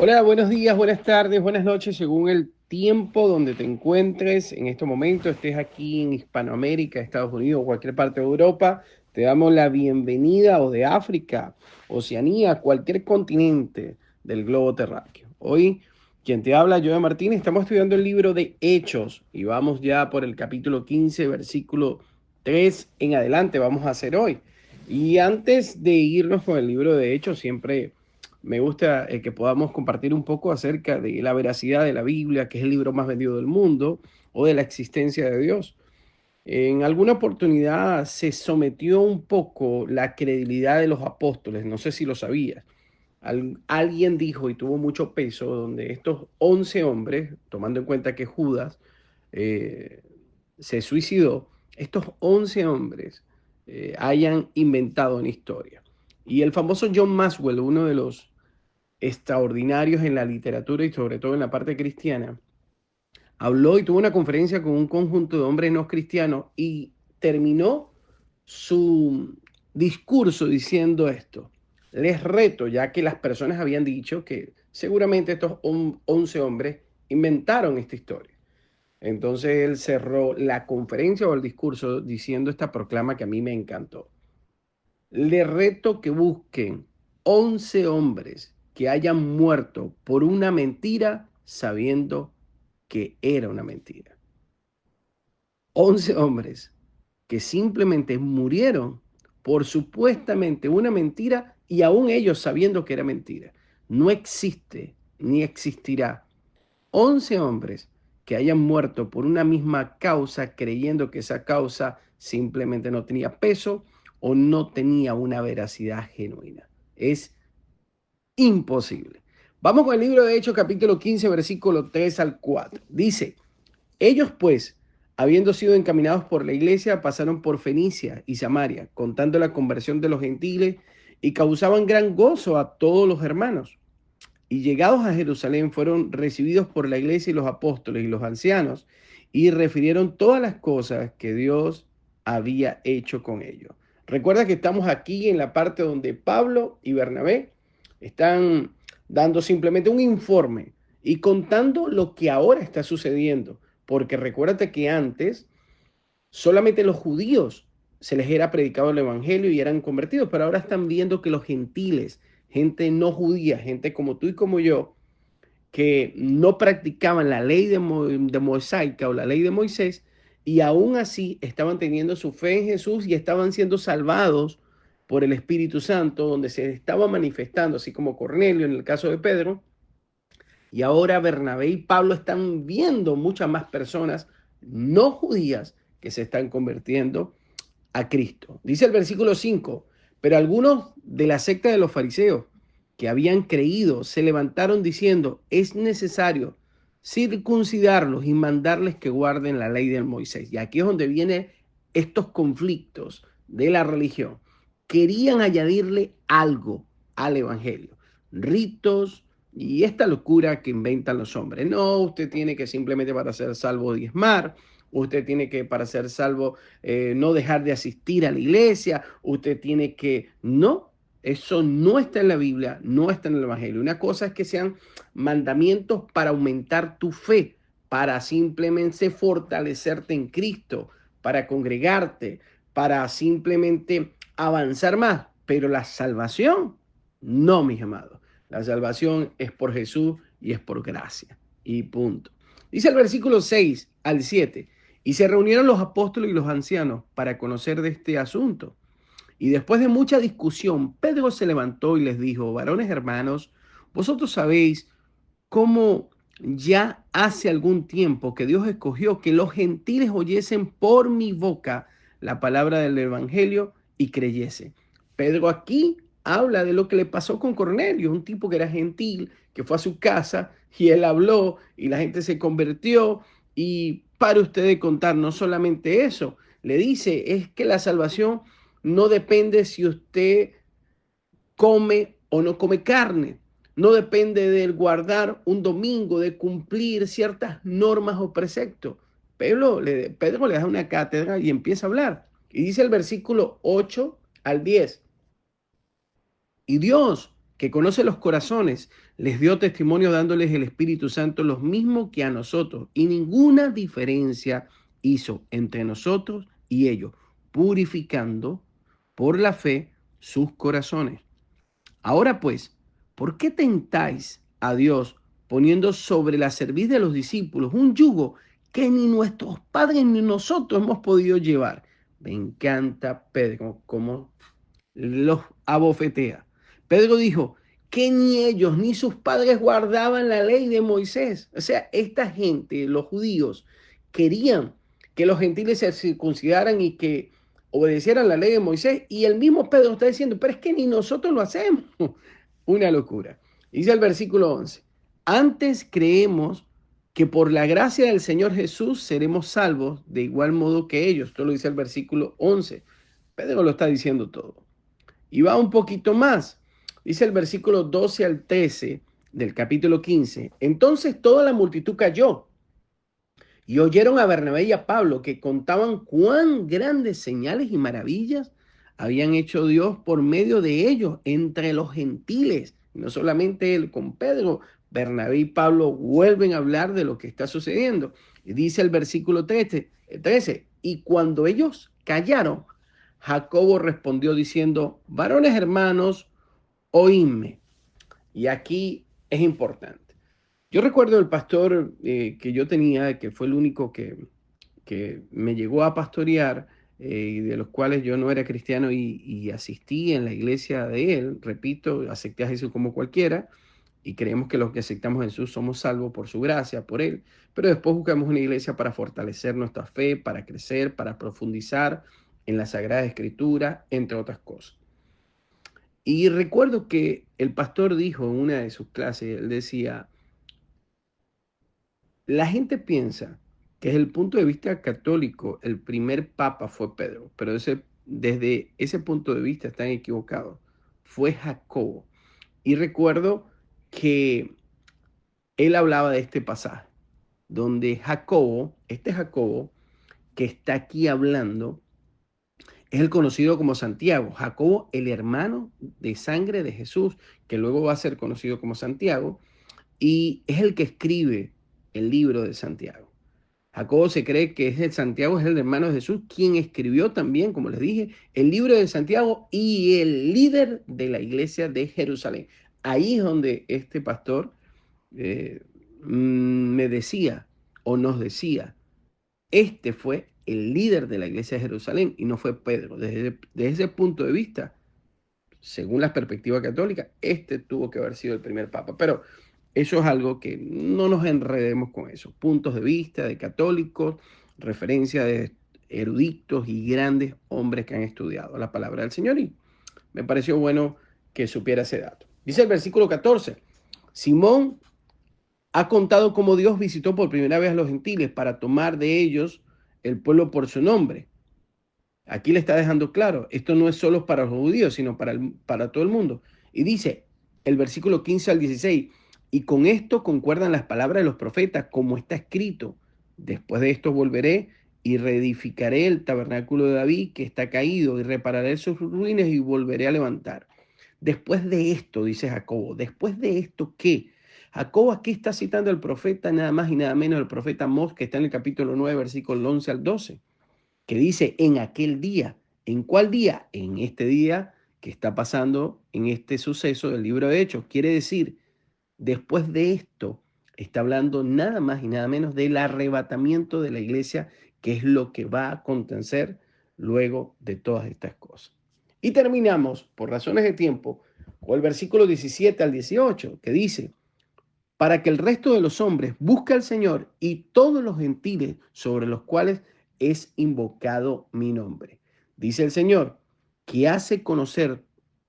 Hola, buenos días, buenas tardes, buenas noches, según el tiempo donde te encuentres en este momento, estés aquí en Hispanoamérica, Estados Unidos o cualquier parte de Europa, te damos la bienvenida o de África, Oceanía, cualquier continente del globo terráqueo. Hoy, quien te habla, Joe Martínez, estamos estudiando el libro de Hechos y vamos ya por el capítulo 15, versículo 3 en adelante, vamos a hacer hoy. Y antes de irnos con el libro de Hechos, siempre me gusta que podamos compartir un poco acerca de la veracidad de la Biblia, que es el libro más vendido del mundo, o de la existencia de Dios. En alguna oportunidad se sometió un poco la credibilidad de los apóstoles, no sé si lo sabías. Alguien dijo y tuvo mucho peso donde estos 11 hombres, tomando en cuenta que Judas eh, se suicidó, estos 11 hombres hayan inventado una historia. Y el famoso John Maxwell, uno de los extraordinarios en la literatura y sobre todo en la parte cristiana, habló y tuvo una conferencia con un conjunto de hombres no cristianos y terminó su discurso diciendo esto. Les reto, ya que las personas habían dicho que seguramente estos 11 hombres inventaron esta historia. Entonces él cerró la conferencia o el discurso diciendo esta proclama que a mí me encantó. Le reto que busquen 11 hombres que hayan muerto por una mentira sabiendo que era una mentira. 11 hombres que simplemente murieron por supuestamente una mentira y aún ellos sabiendo que era mentira. No existe ni existirá 11 hombres que hayan muerto por una misma causa creyendo que esa causa simplemente no tenía peso o no tenía una veracidad genuina. Es imposible. Vamos con el libro de Hechos, capítulo 15, versículo 3 al 4. Dice, ellos pues, habiendo sido encaminados por la iglesia, pasaron por Fenicia y Samaria, contando la conversión de los gentiles y causaban gran gozo a todos los hermanos. Y llegados a Jerusalén fueron recibidos por la iglesia y los apóstoles y los ancianos y refirieron todas las cosas que Dios había hecho con ellos. Recuerda que estamos aquí en la parte donde Pablo y Bernabé están dando simplemente un informe y contando lo que ahora está sucediendo. Porque recuérdate que antes solamente los judíos se les era predicado el evangelio y eran convertidos, pero ahora están viendo que los gentiles, gente no judía, gente como tú y como yo, que no practicaban la ley de mosaica o la ley de Moisés, y aún así estaban teniendo su fe en Jesús y estaban siendo salvados por el Espíritu Santo, donde se estaba manifestando, así como Cornelio en el caso de Pedro, y ahora Bernabé y Pablo están viendo muchas más personas no judías que se están convirtiendo a Cristo. Dice el versículo 5, pero algunos de la secta de los fariseos que habían creído se levantaron diciendo, es necesario circuncidarlos y mandarles que guarden la ley de Moisés. Y aquí es donde vienen estos conflictos de la religión. Querían añadirle algo al evangelio, ritos y esta locura que inventan los hombres. No, usted tiene que simplemente para ser salvo diezmar, usted tiene que para ser salvo no dejar de asistir a la iglesia, usted tiene que... No, eso no está en la Biblia, no está en el Evangelio. Una cosa es que sean mandamientos para aumentar tu fe, para simplemente fortalecerte en Cristo, para congregarte, para simplemente avanzar más. Pero la salvación, no, mis amados. La salvación es por Jesús y es por gracia. Y punto. Dice el versículo 6 al 7. Y se reunieron los apóstoles y los ancianos para conocer de este asunto. Y después de mucha discusión, Pedro se levantó y les dijo, varones hermanos, vosotros sabéis cómo ya hace algún tiempo que Dios escogió que los gentiles oyesen por mi boca la palabra del evangelio y creyesen. Pedro aquí habla de lo que le pasó con Cornelio, un tipo que era gentil, que fue a su casa y él habló y la gente se convirtió. Y para ustedes contar, no solamente eso, le dice, es que la salvación no depende si usted come o no come carne. No depende del guardar un domingo, de cumplir ciertas normas o preceptos. Pedro le da una cátedra y empieza a hablar. Y dice el versículo 8 al 10. Y Dios que conoce los corazones, les dio testimonio dándoles el Espíritu Santo, los mismos que a nosotros, y ninguna diferencia hizo entre nosotros y ellos, purificando por la fe sus corazones. Ahora pues, ¿por qué tentáis a Dios poniendo sobre la cerviz de los discípulos un yugo que ni nuestros padres ni nosotros hemos podido llevar? Me encanta Pedro cómo los abofetea. Pedro dijo que ni ellos ni sus padres guardaban la ley de Moisés. O sea, esta gente, los judíos, querían que los gentiles se circuncidaran y que obedecieran la ley de Moisés. Y el mismo Pedro está diciendo, pero es que ni nosotros lo hacemos. Una locura. Dice el versículo 11, antes creemos que por la gracia del Señor Jesús seremos salvos de igual modo que ellos. Esto lo dice el versículo 11. Pedro lo está diciendo todo. Y va un poquito más. Dice el versículo 12 al 13 del capítulo 15. Entonces toda la multitud cayó y oyeron a Bernabé y a Pablo que contaban cuán grandes señales y maravillas habían hecho Dios por medio de ellos entre los gentiles. Y no solamente él con Pedro, Bernabé y Pablo vuelven a hablar de lo que está sucediendo. Y dice el versículo 13, y cuando ellos callaron, Jacobo respondió diciendo, varones hermanos, oídme. Y aquí es importante. Yo recuerdo el pastor que yo tenía, que fue el único que me llegó a pastorear, de los cuales yo no era cristiano y asistí en la iglesia de él. Repito, acepté a Jesús como cualquiera y creemos que los que aceptamos a Jesús somos salvos por su gracia, por él. Pero después buscamos una iglesia para fortalecer nuestra fe, para crecer, para profundizar en la Sagrada Escritura, entre otras cosas. Y recuerdo que el pastor dijo en una de sus clases, él decía, la gente piensa que desde el punto de vista católico el primer papa fue Pedro, pero desde ese punto de vista están equivocados. Fue Jacobo. Y recuerdo que él hablaba de este pasaje, donde Jacobo, este Jacobo que está aquí hablando, es el conocido como Santiago. Jacobo, el hermano de sangre de Jesús, que luego va a ser conocido como Santiago, y es el que escribe el libro de Santiago. Jacobo se cree que Santiago es el hermano de Jesús, quien escribió también, como les dije, el libro de Santiago y el líder de la iglesia de Jerusalén. Ahí es donde este pastor me decía o nos decía, este fue el líder de la iglesia de Jerusalén y no fue Pedro. Desde ese punto de vista, según la perspectiva católica, este tuvo que haber sido el primer papa. Pero eso es algo que no nos enredemos con eso. Puntos de vista de católicos, referencia de eruditos y grandes hombres que han estudiado la palabra del Señor, y me pareció bueno que supiera ese dato. Dice el versículo 14, Simón ha contado cómo Dios visitó por primera vez a los gentiles para tomar de ellos el pueblo por su nombre. Aquí le está dejando claro, esto no es solo para los judíos, sino para todo el mundo. Y dice el versículo 15 al 16, y con esto concuerdan las palabras de los profetas, como está escrito, después de esto volveré y reedificaré el tabernáculo de David que está caído y repararé sus ruinas y volveré a levantar. Después de esto, dice Jacobo, después de esto, ¿qué? Jacobo aquí está citando al profeta nada más y nada menos, el profeta Amós, que está en el capítulo 9, versículo 11 al 12, que dice en aquel día. ¿En cuál día? En este día que está pasando, en este suceso del libro de Hechos. Quiere decir, después de esto, está hablando nada más y nada menos del arrebatamiento de la iglesia, que es lo que va a acontecer luego de todas estas cosas. Y terminamos, por razones de tiempo, con el versículo 17 al 18, que dice, para que el resto de los hombres busque al Señor y todos los gentiles sobre los cuales es invocado mi nombre. Dice el Señor, que hace conocer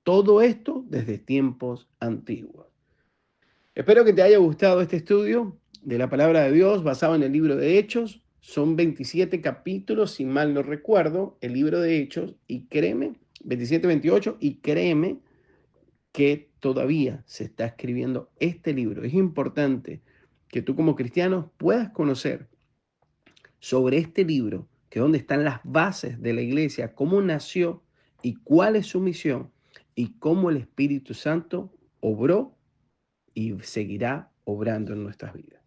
todo esto desde tiempos antiguos. Espero que te haya gustado este estudio de la palabra de Dios basado en el libro de Hechos. Son 27 capítulos, si mal no recuerdo, el libro de Hechos, y créeme, 27, 28, y créeme que todavía se está escribiendo este libro. Es importante que tú como cristiano puedas conocer sobre este libro, que es donde están las bases de la iglesia, cómo nació y cuál es su misión y cómo el Espíritu Santo obró y seguirá obrando en nuestras vidas.